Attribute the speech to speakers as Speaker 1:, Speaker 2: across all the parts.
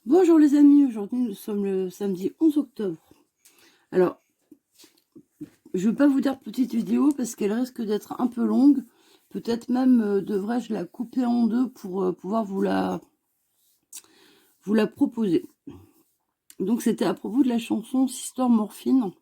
Speaker 1: Bonjour les amis, aujourd'hui nous sommes le samedi 11 octobre. Alors, je ne vais pas vous dire petite vidéo parce qu'elle risque d'être un peu longue. Peut-être même devrais-je la couper en deux pour pouvoir vous la proposer. Donc c'était à propos de la chanson Sister Morphine.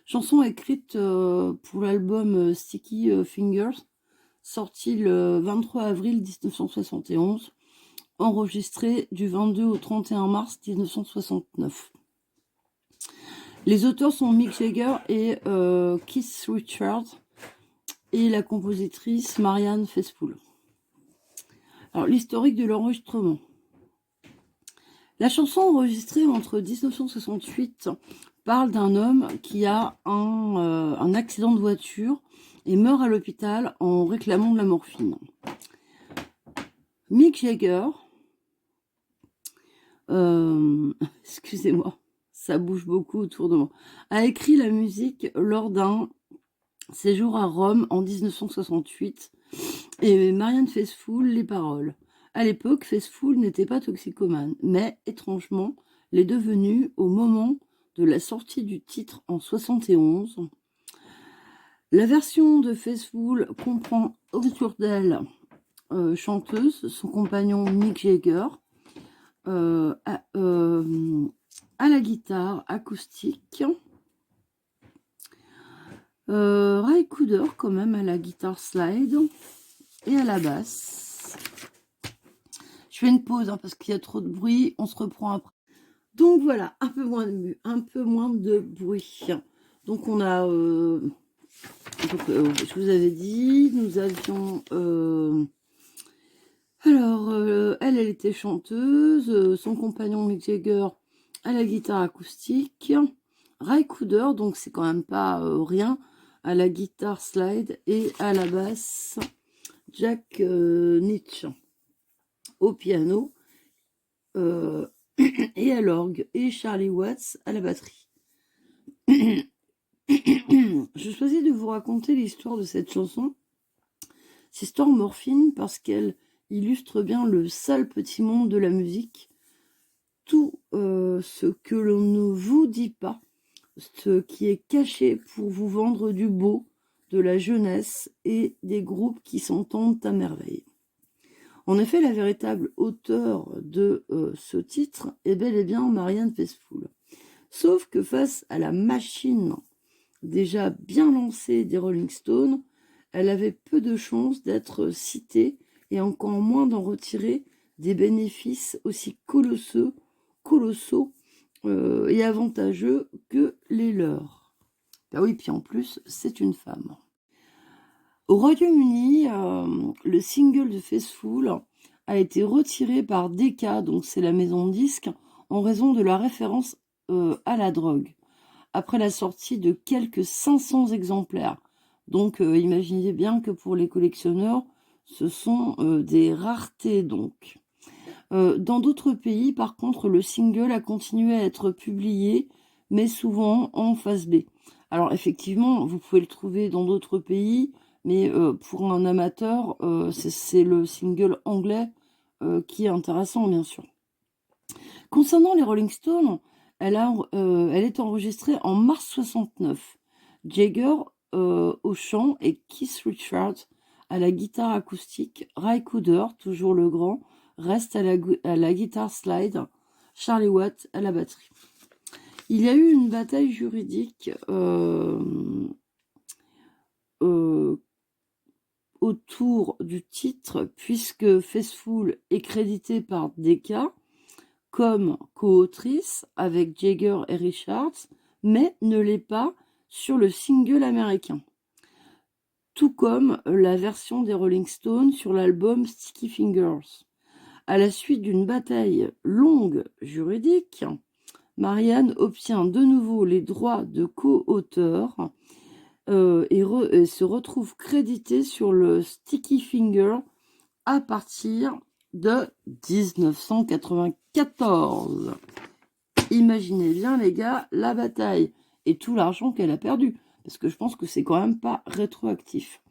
Speaker 1: Chanson écrite pour l'album Sticky Fingers, sorti le 23 avril 1971, enregistré du 22 au 31 mars 1969. Les auteurs sont Mick Jagger et Keith Richards et la compositrice Marianne Faithfull. Alors, l'historique de l'enregistrement. La chanson enregistrée entre 1968 parle d'un homme qui a un accident de voiture et meurt à l'hôpital en réclamant de la morphine. Mick Jagger, excusez-moi, ça bouge beaucoup autour de moi, a écrit la musique lors d'un séjour à Rome en 1968 et Marianne Faithfull les paroles. À l'époque, Faithfull n'était pas toxicomane, mais étrangement l'est devenue au moment de la sortie du titre en 71. La version de Faithfull comprend autour d'elle chanteuse, son compagnon Mick Jagger, à la guitare acoustique, Ray Cooder quand même à la guitare slide et à la basse. Je fais une pause parce qu'il y a trop de bruit, on se reprend après. Donc voilà, un peu moins de bruit. Donc on a, je vous avais dit, nous avions, elle était chanteuse, son compagnon Mick Jagger à la guitare acoustique, Ray Cooder, donc c'est quand même pas rien, à la guitare slide et à la basse Jack Nitzsche au piano et à l'orgue et Charlie Watts à la batterie. Je choisis de vous raconter l'histoire de cette chanson, Sister Morphine, parce qu'elle illustre bien le sale petit monde de la musique, tout ce que l'on ne vous dit pas, ce qui est caché pour vous vendre du beau, de la jeunesse et des groupes qui s'entendent à merveille. En effet, la véritable auteure de ce titre est bel et bien Marianne Faithfull. Sauf que face à la machine déjà bien lancée des Rolling Stones, elle avait peu de chances d'être citée et encore moins d'en retirer des bénéfices aussi colossaux et avantageux que les leurs. Ben oui, puis en plus, c'est une femme. Au Royaume-Uni, le single de Faithfull a été retiré par Decca, donc c'est la maison de disques, en raison de la référence à la drogue, après la sortie de quelques 500 exemplaires. Donc imaginez bien que pour les collectionneurs, ce sont des raretés donc. Dans d'autres pays, par contre, le single a continué à être publié, mais souvent en face B. Alors effectivement, vous pouvez le trouver dans d'autres pays, mais pour un amateur, c'est le single anglais qui est intéressant, bien sûr. Concernant les Rolling Stones, elle est enregistrée en mars 69. Jagger au chant et Keith Richards à la guitare acoustique. Ray Cooder, toujours le grand, reste à la guitare slide. Charlie Watts à la batterie. Il y a eu une bataille juridique autour du titre, puisque Faithfull est créditée par Decca comme co-autrice avec Jagger et Richards, mais ne l'est pas sur le single américain. Tout comme la version des Rolling Stones sur l'album Sticky Fingers. À la suite d'une bataille longue juridique, Marianne obtient de nouveau les droits de co-auteur et se retrouve créditée sur le Sticky Finger à partir de 1994. Imaginez bien, les gars, la bataille et tout l'argent qu'elle a perdu. Parce que je pense que c'est quand même pas rétroactif.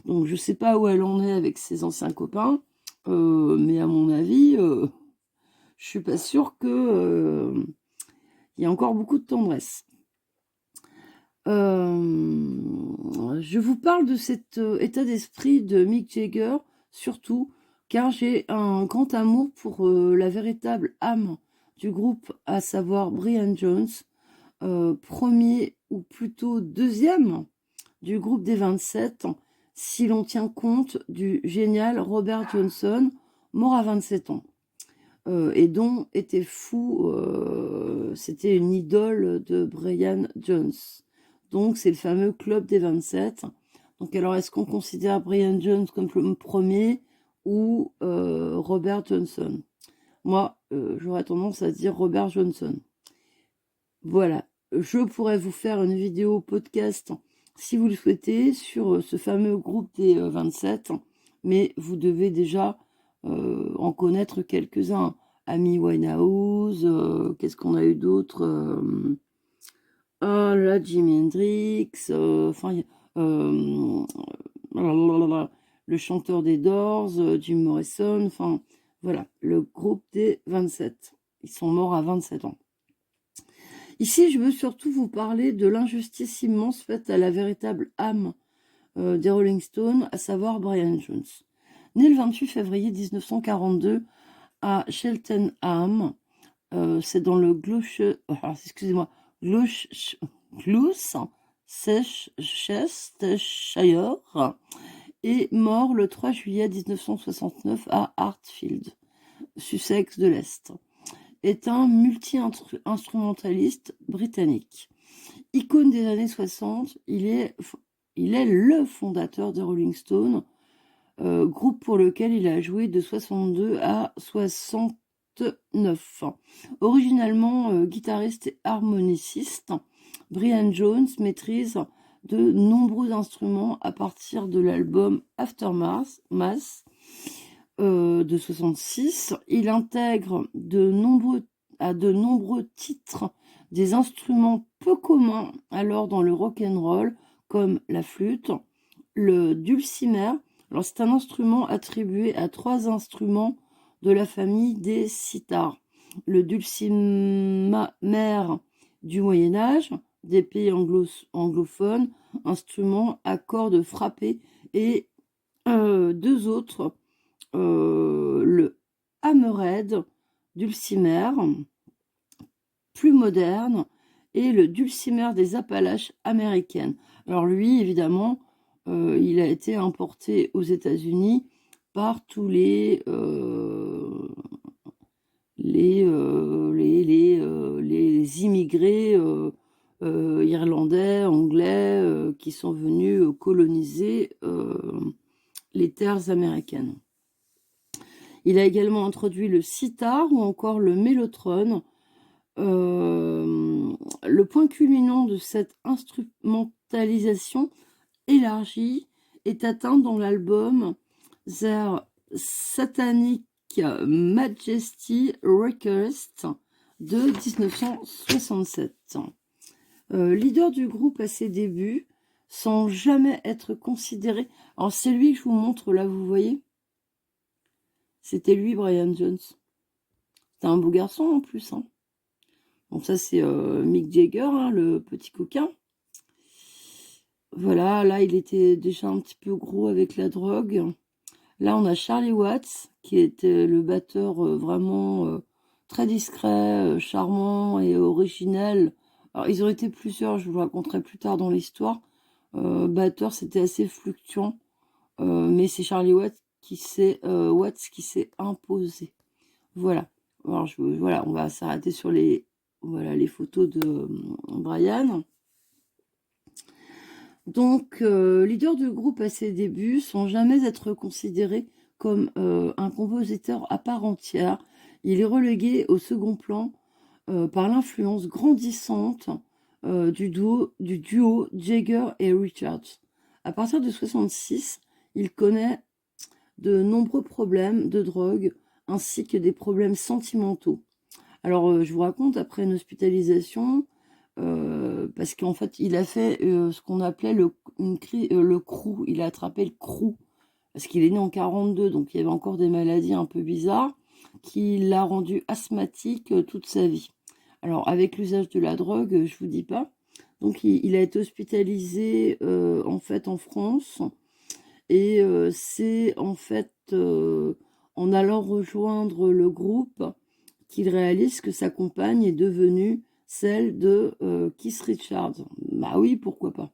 Speaker 1: Donc, je sais pas où elle en est avec ses anciens copains. Mais à mon avis, je suis pas sûre que il y a encore beaucoup de tendresse. Je vous parle de cet état d'esprit de Mick Jagger, surtout car j'ai un grand amour pour la véritable âme du groupe, à savoir Brian Jones, premier ou plutôt deuxième du groupe des 27, si l'on tient compte du génial Robert Johnson, mort à 27 ans, et dont était fou, c'était une idole de Brian Jones. Donc c'est le fameux club des 27. Donc alors est-ce qu'on considère Brian Jones comme le premier ou Robert Johnson? Moi, j'aurais tendance à dire Robert Johnson. Voilà, je pourrais vous faire une vidéo podcast, si vous le souhaitez, sur ce fameux groupe des 27, mais vous devez déjà en connaître quelques-uns. Amy Winehouse, qu'est-ce qu'on a eu d'autre, ah là, Jimi Hendrix, enfin, le chanteur des Doors, Jim Morrison, enfin, voilà, le groupe des 27. Ils sont morts à 27 ans. Ici, je veux surtout vous parler de l'injustice immense faite à la véritable âme des Rolling Stones, à savoir Brian Jones. Né le 28 février 1942 à Cheltenham, c'est dans le Gloucestershire, et mort le 3 juillet 1969 à Hartfield, Sussex de l'Est, est un multi-instrumentaliste britannique. Icône des années 60, il est le fondateur des Rolling Stones, groupe pour lequel il a joué de 62 à 69. Originalement guitariste et harmoniciste, Brian Jones maîtrise de nombreux instruments à partir de l'album Aftermath de 66. Il intègre à de nombreux titres des instruments peu communs alors dans le rock and roll, comme la flûte, le dulcimer. Alors c'est un instrument attribué à 3 instruments de la famille des sitars. Le dulcimer du Moyen Âge, des pays anglophones, instrument à cordes frappées, et 2 autres, le hammerhead dulcimer, plus moderne, et le dulcimer des Appalaches américaines. Alors lui, évidemment, il a été importé aux États-Unis par tous les immigrés irlandais, anglais, qui sont venus coloniser les terres américaines. Il a également introduit le sitar ou encore le mellotron. Le point culminant de cette instrumentalisation élargie est atteint dans l'album Their Satanic Majesty Request de 1967. Leader du groupe à ses débuts, sans jamais être considéré... Alors c'est lui que je vous montre là, vous voyez? C'était lui, Brian Jones. C'était un beau garçon en plus, hein. Donc ça c'est Mick Jagger, hein, le petit coquin. Voilà, là il était déjà un petit peu gros avec la drogue. Là on a Charlie Watts, qui était le batteur vraiment très discret, charmant et originel. Alors ils ont été plusieurs, je vous raconterai plus tard dans l'histoire. Batteur, c'était assez fluctuant, mais c'est Charlie Watts qui s'est imposé. Voilà. Alors voilà, on va s'arrêter sur les photos de Brian. Donc, leader du groupe à ses débuts, sans jamais être considéré comme un compositeur à part entière, il est relégué au second plan par l'influence grandissante du duo Jagger et Richards. À partir de 1966, il connaît de nombreux problèmes de drogue ainsi que des problèmes sentimentaux. Alors, je vous raconte, après une hospitalisation, parce qu'en fait, il a fait ce qu'on appelait le croup. Il a attrapé le croup, parce qu'il est né en 42, donc il y avait encore des maladies un peu bizarres. qui l'a rendu asthmatique toute sa vie. Alors, avec l'usage de la drogue, je vous dis pas. Donc, il a été hospitalisé en fait en France. Et c'est en fait en allant rejoindre le groupe qu'il réalise que sa compagne est devenue celle de Keith Richards. Bah oui, pourquoi pas.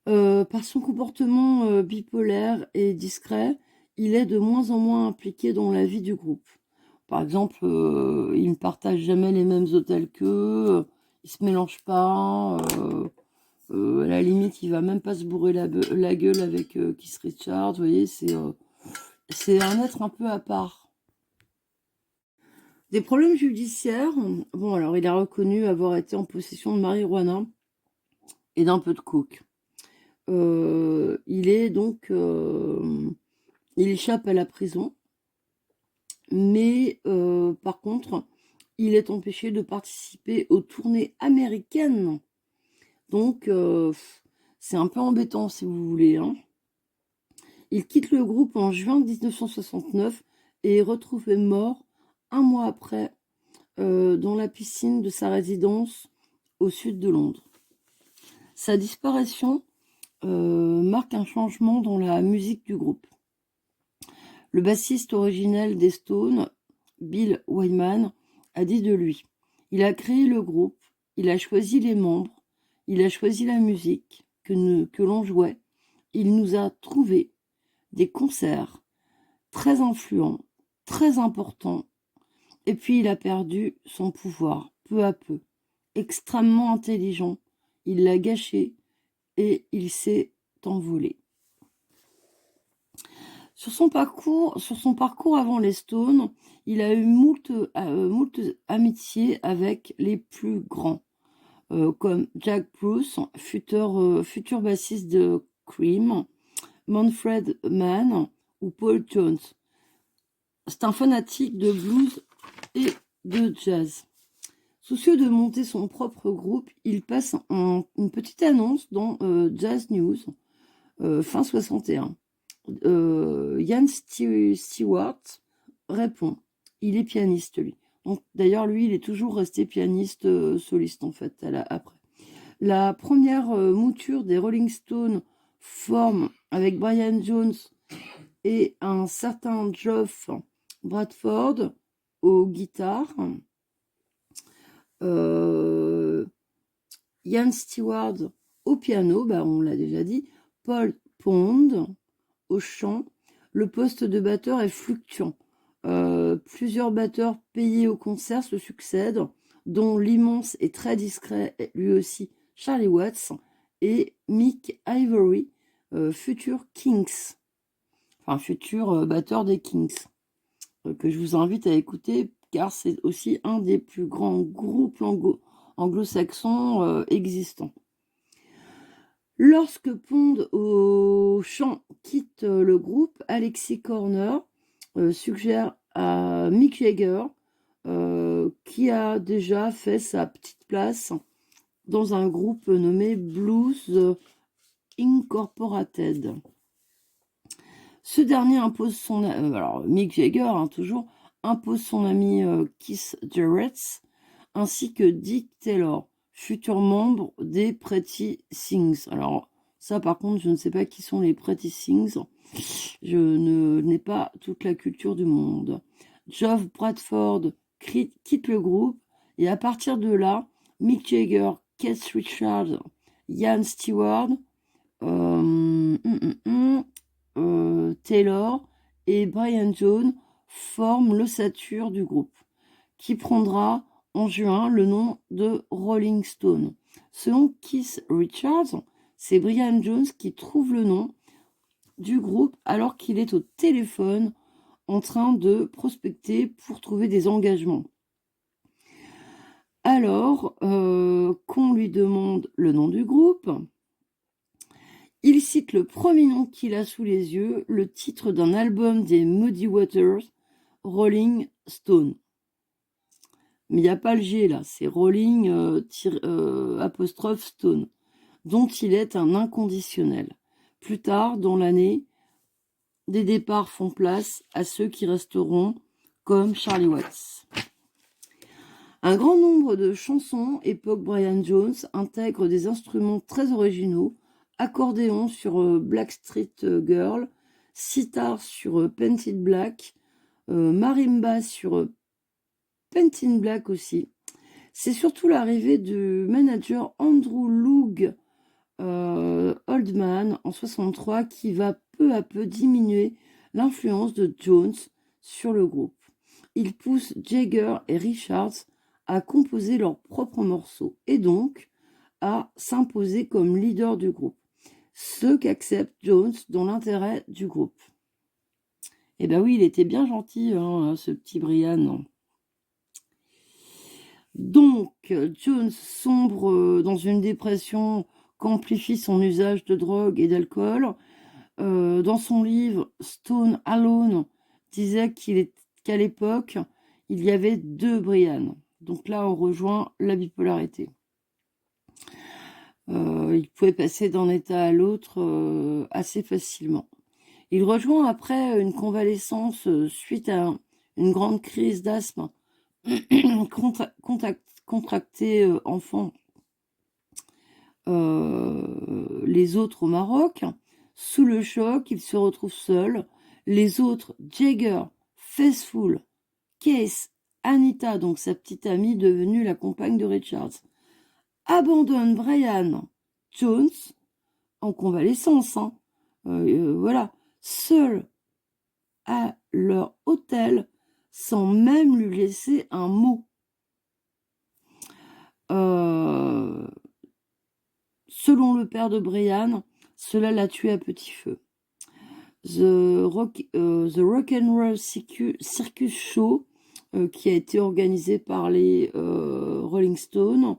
Speaker 1: Par son comportement bipolaire et discret, il est de moins en moins impliqué dans la vie du groupe. Par exemple, il ne partage jamais les mêmes hôtels qu'eux, il se mélange pas, à la limite, il va même pas se bourrer la gueule avec Keith Richards, vous voyez, c'est un être un peu à part. Des problèmes judiciaires, bon alors il a reconnu avoir été en possession de marijuana et d'un peu de coke. Il est donc, il échappe à la prison, mais par contre, il est empêché de participer aux tournées américaines. Donc, c'est un peu embêtant si vous voulez. Hein. Il quitte le groupe en juin 1969 et est retrouvé mort un mois après dans la piscine de sa résidence au sud de Londres. Sa disparition marque un changement dans la musique du groupe. Le bassiste originel des Stones, Bill Wyman, a dit de lui: « Il a créé le groupe, il a choisi les membres, il a choisi la musique que l'on jouait, il nous a trouvé des concerts très influents, très importants, et puis il a perdu son pouvoir peu à peu. Extrêmement intelligent, il l'a gâché et il s'est envolé. » Sur son parcours avant les Stones, il a eu moult amitiés avec les plus grands, comme Jack Bruce, futur bassiste de Cream, Manfred Mann ou Paul Jones. C'est un fanatique de blues et de jazz. Soucieux de monter son propre groupe, il passe une petite annonce dans Jazz News, fin 61. Ian Stewart répond. Il est pianiste, lui. Donc, d'ailleurs, lui, il est toujours resté pianiste soliste, en fait, après. La première mouture des Rolling Stones forme avec Brian Jones et un certain Geoff Bradford aux guitares. Ian Stewart au piano, on l'a déjà dit. Paul Pond au chant. Le poste de batteur est fluctuant. Plusieurs batteurs payés au concert se succèdent, dont l'immense et très discret, lui aussi, Charlie Watts et Mick Avory, futur Kings, enfin futur batteur des Kings, que je vous invite à écouter car c'est aussi un des plus grands groupes anglo-saxons existants. Lorsque Pond au chant quitte le groupe, Alexis Corner suggère à Mick Jagger, qui a déjà fait sa petite place dans un groupe nommé Blues Incorporated. Ce dernier impose alors Mick Jagger, toujours, impose son ami Keith Jarrett, ainsi que Dick Taylor, futur membre des Pretty Things. Alors, ça, par contre, je ne sais pas qui sont les Pretty Things. Je n'ai pas toute la culture du monde. Geoff Bradford quitte le groupe, et à partir de là, Mick Jagger, Keith Richards, Ian Stewart, Taylor et Brian Jones forment l'ossature du groupe, qui prendra en juin le nom de Rolling Stone. Selon Keith Richards, c'est Brian Jones qui trouve le nom du groupe alors qu'il est au téléphone en train de prospecter pour trouver des engagements. Alors qu'on lui demande le nom du groupe, il cite le premier nom qu'il a sous les yeux, le titre d'un album des Muddy Waters, Rolling Stone. Mais il n'y a pas le G là, c'est Rolling apostrophe Stone, dont il est un inconditionnel. Plus tard dans l'année, des départs font place à ceux qui resteront, comme Charlie Watts. Un grand nombre de chansons époque Brian Jones intègrent des instruments très originaux, accordéon sur Blackstreet Girl, sitar sur Painted Black, marimba sur Painted Black aussi. C'est surtout l'arrivée du manager Andrew Loog Oldman en 63 qui va peu à peu diminuer l'influence de Jones sur le groupe. Il pousse Jagger et Richards à composer leurs propres morceaux et donc à s'imposer comme leader du groupe, ce qu'accepte Jones dans l'intérêt du groupe. Eh ben oui, il était bien gentil, hein, ce petit Brian. Donc, Jones sombre dans une dépression qu'amplifie son usage de drogue et d'alcool. Dans son livre, Stone Alone disait qu'à l'époque, il y avait 2 Brian. Donc là, on rejoint la bipolarité. Il pouvait passer d'un état à l'autre assez facilement. Il rejoint après une convalescence suite à une grande crise d'asthme contractée enfant les autres au Maroc. Sous le choc, il se retrouve seul. Les autres, Jagger, Faithfull, Case, Anita, donc sa petite amie devenue la compagne de Richards, abandonnent Brian Jones en convalescence. Voilà, seul à leur hôtel sans même lui laisser un mot. Selon le père de Brian, cela l'a tué à petit feu. The Rock'n'Roll Circus Show, qui a été organisé par les Rolling Stones,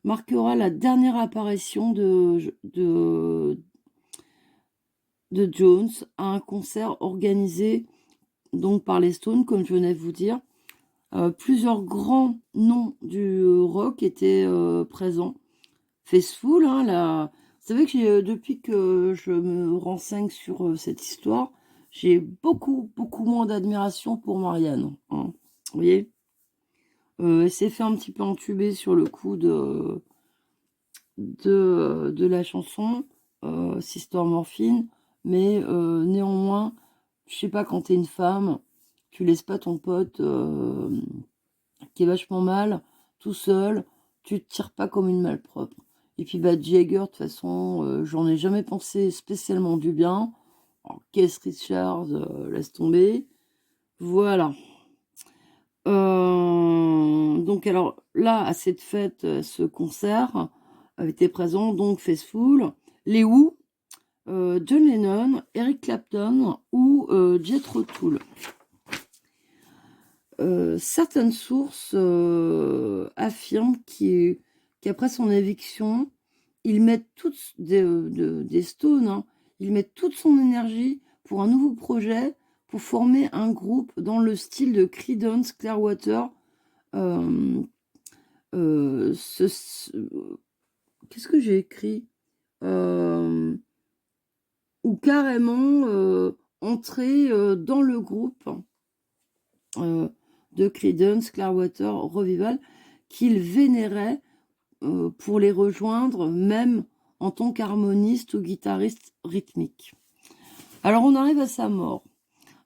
Speaker 1: marquera la dernière apparition de Jones à un concert organisé donc par les Stones, comme je venais de vous dire. Plusieurs grands noms du rock étaient présents. Faithfull, hein, vous savez que depuis que je me renseigne sur cette histoire, j'ai beaucoup moins d'admiration pour Marianne. Hein, vous voyez, elle s'est fait un petit peu entuber sur le coup de la chanson Sister Morphine, mais néanmoins, je sais pas, quand t'es une femme, tu laisses pas ton pote qui est vachement mal tout seul, tu te tires pas comme une malpropre. Et puis Jagger, de toute façon, j'en ai jamais pensé spécialement du bien. Keith Richards, laisse tomber. Voilà. Donc alors là, à cette fête, ce concert était présent donc Faithfull, les Who, John Lennon, Eric Clapton ou Jethro Tull. Certaines sources affirment qu'après son éviction, ils mettent toutes des Stones, hein, ils mettent toute son énergie pour un nouveau projet, pour former un groupe dans le style de Creedence Clearwater. Qu'est-ce que j'ai écrit ou carrément entrer dans le groupe de Creedence Clearwater Revival qu'il vénérait pour les rejoindre, même en tant qu'harmoniste ou guitariste rythmique. Alors on arrive à sa mort.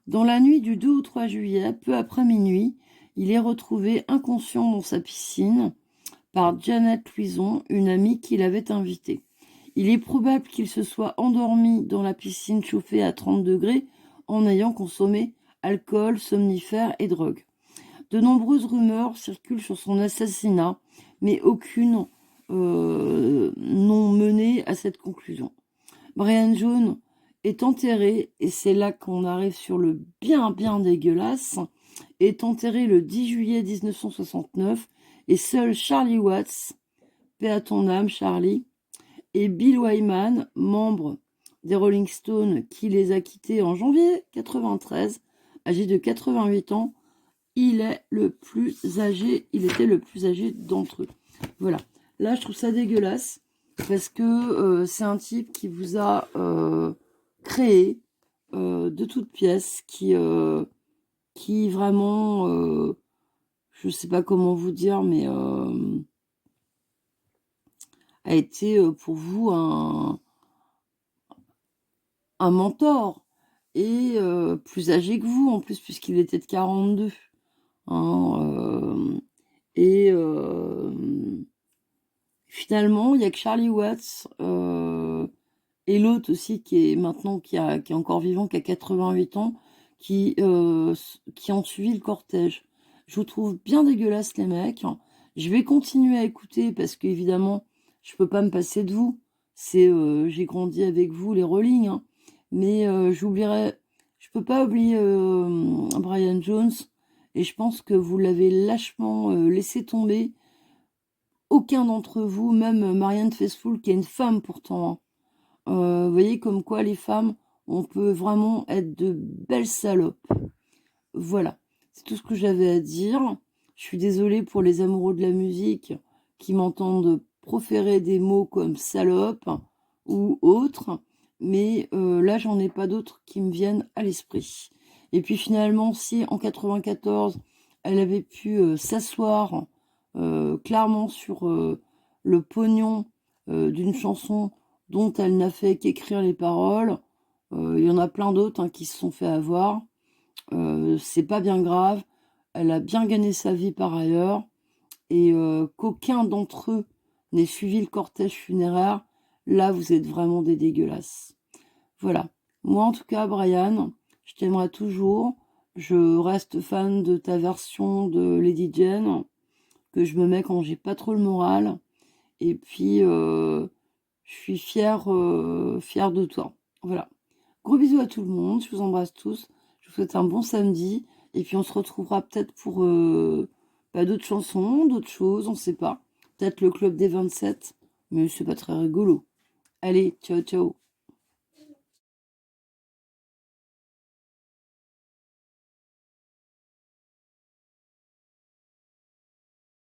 Speaker 1: Dans la nuit du 2 au 3 juillet, peu après minuit, il est retrouvé inconscient dans sa piscine par Janet Louison, une amie qui l'avait invité. Il est probable qu'il se soit endormi dans la piscine chauffée à 30 degrés en ayant consommé alcool, somnifères et drogue. De nombreuses rumeurs circulent sur son assassinat, mais aucune n'ont mené à cette conclusion. Brian Jones est enterré, et c'est là qu'on arrive sur le bien dégueulasse, est enterré le 10 juillet 1969, et seul Charlie Watts, paix à ton âme Charlie, et Bill Wyman, membre des Rolling Stones, qui les a quittés en janvier 93, âgé de 88 ans, il était le plus âgé d'entre eux. Voilà. Là, je trouve ça dégueulasse parce que c'est un type qui vous a créé, de toutes pièces qui vraiment, je sais pas comment vous dire, mais a été pour vous un mentor et plus âgé que vous en plus puisqu'il était de 42. Hein, et finalement, il n'y a que Charlie Watts et l'autre aussi qui est maintenant qui est encore vivant, qui a 88 ans, qui ont suivi le cortège. Je vous trouve bien dégueulasse les mecs. Je vais continuer à écouter parce qu'évidemment, je peux pas me passer de vous. J'ai grandi avec vous les Rolling, hein. Mais je peux pas oublier Brian Jones et je pense que vous l'avez lâchement laissé tomber. Aucun d'entre vous, même Marianne Faithfull, qui est une femme pourtant, hein. Vous voyez comme quoi les femmes, on peut vraiment être de belles salopes. Voilà, c'est tout ce que j'avais à dire. Je suis désolée pour les amoureux de la musique qui m'entendent proférer des mots comme salope ou autre, mais là j'en ai pas d'autres qui me viennent à l'esprit. Et puis finalement, si en 94, elle avait pu s'asseoir clairement sur le pognon d'une chanson dont elle n'a fait qu'écrire les paroles, il y en a plein d'autres hein, qui se sont fait avoir. C'est pas bien grave. Elle a bien gagné sa vie par ailleurs. Et qu'aucun d'entre eux n'ait suivi le cortège funéraire, là, vous êtes vraiment des dégueulasses. Voilà. Moi, en tout cas, Brian, je t'aimerai toujours. Je reste fan de ta version de Lady Jane, que je me mets quand j'ai pas trop le moral. Et puis, je suis fière de toi. Voilà. Gros bisous à tout le monde. Je vous embrasse tous. Je vous souhaite un bon samedi. Et puis, on se retrouvera peut-être pour d'autres chansons, d'autres choses. On sait pas. Peut-être le club des 27. Mais c'est pas très rigolo. Allez, ciao, ciao.